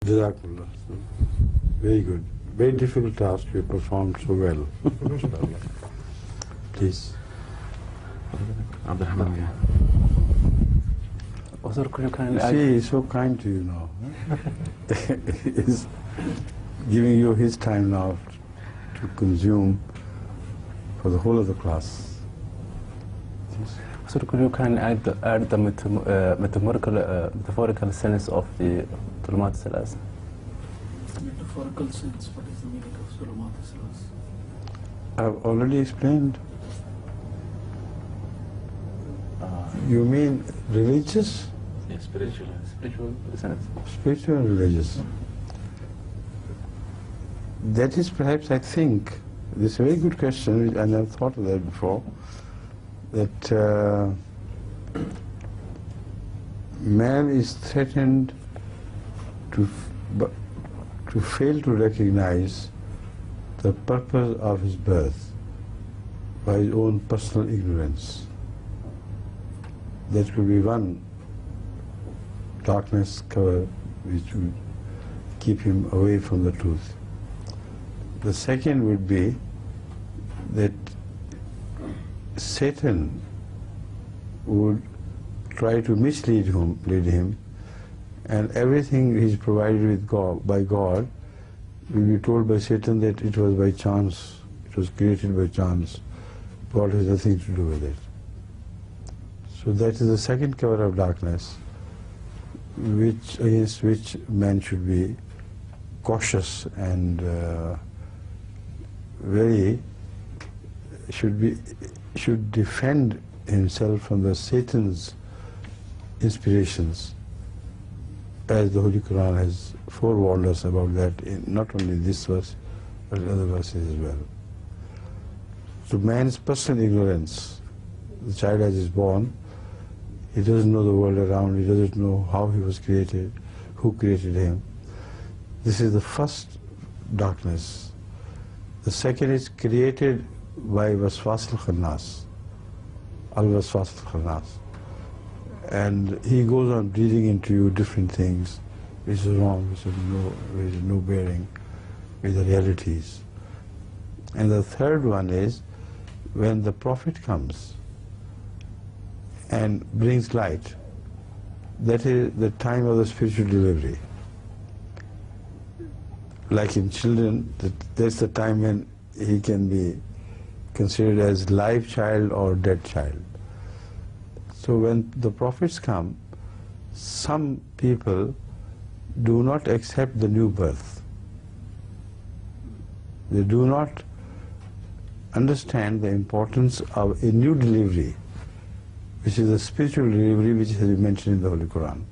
Jazakallah. Very good. Very difficult task. You performed so well. Please. See, he's so kind to you now. He's giving you his time now to consume for the whole of the class. So could you kind of add the metaphorical sense of the Zulumat Salas? Metaphorical sense, what is the meaning of Zulumat Salas? I've already explained. You mean religious? Yes, spiritual sense. Spiritual and religious. That is perhaps, I think, this is a very good question, and I've thought of that before, that man is threatened to fail to recognize the purpose of his birth by his own personal ignorance. That could be one darkness cover which would keep him away from the truth. The second would be that Satan would try to mislead him, and everything is provided with by God will be told by Satan that it was by chance, it was created by chance, God has nothing to do with it. So that is the second cover of darkness, against which man should be cautious and should defend himself from the Satan's inspirations, as the Holy Quran has forewarned us about that, not only in this verse, but in other verses as well. So man's personal ignorance, the child as is born, he doesn't know the world around, he doesn't know how he was created, who created him. This is the first darkness. The second is created by waswas al-khannas, al-waswas al-khannas. And he goes on breathing into you different things, which is wrong, which is no bearing with the realities. And the third one is when the Prophet comes and brings light, that is the time of the spiritual delivery. Like in children, that's the time when he can be considered as live child or dead child. So when the prophets come, some people do not accept the new birth. They do not understand the importance of a new delivery, which is a spiritual delivery which has been mentioned in the Holy Quran.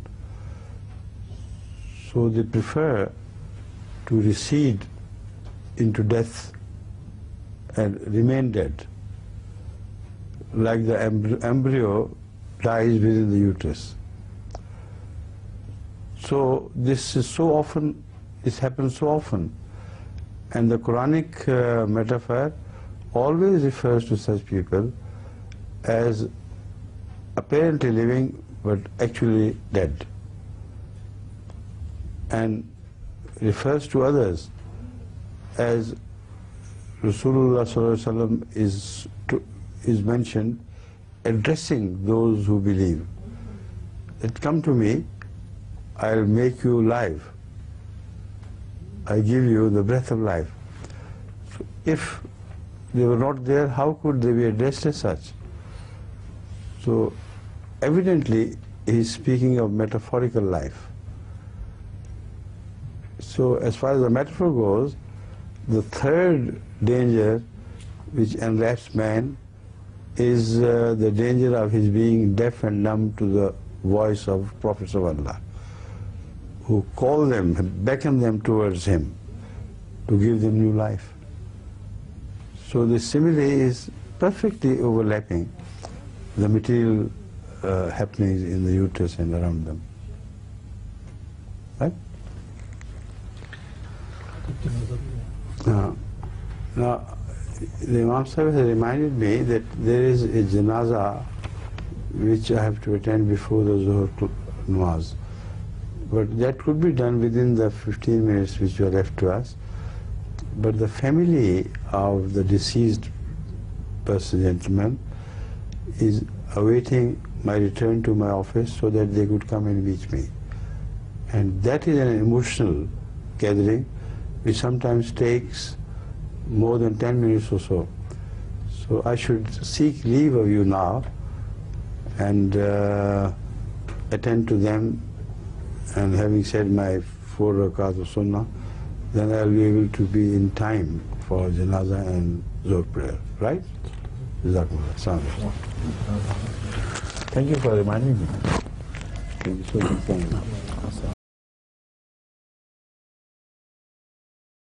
So they prefer to recede into death and remain dead, like the embryo dies within the uterus. So this happens so often, and the Quranic metaphor always refers to such people as apparently living but actually dead, and refers to others as Rasulullah sallallahu alaihi wasallam is mentioned addressing those who believe. That come to me, I'll make you live. I give you the breath of life. So if they were not there, how could they be addressed as such? So evidently he is speaking of metaphorical life. So as far as the metaphor goes, the third danger which enwraps man is the danger of his being deaf and numb to the voice of prophets of Allah, who call them, beckon them towards him to give them new life. So the simile is perfectly overlapping the material happenings in the uterus and around them. Right? Now, the Imam Sahib has reminded me that there is a janaza which I have to attend before the Zuhr Namaz. But that could be done within the 15 minutes which were left to us. But the family of the deceased person, gentleman, is awaiting my return to my office so that they could come and reach me. And that is an emotional gathering which sometimes takes more than 10 minutes or so. So I should seek leave of you now and attend to them, and having said my 4 rakat of sunnah, then I'll be able to be in time for janaza and zuhr prayer, right? Jazakumullah. Assalamu alaikum. Thank you for reminding me. Thank you so much.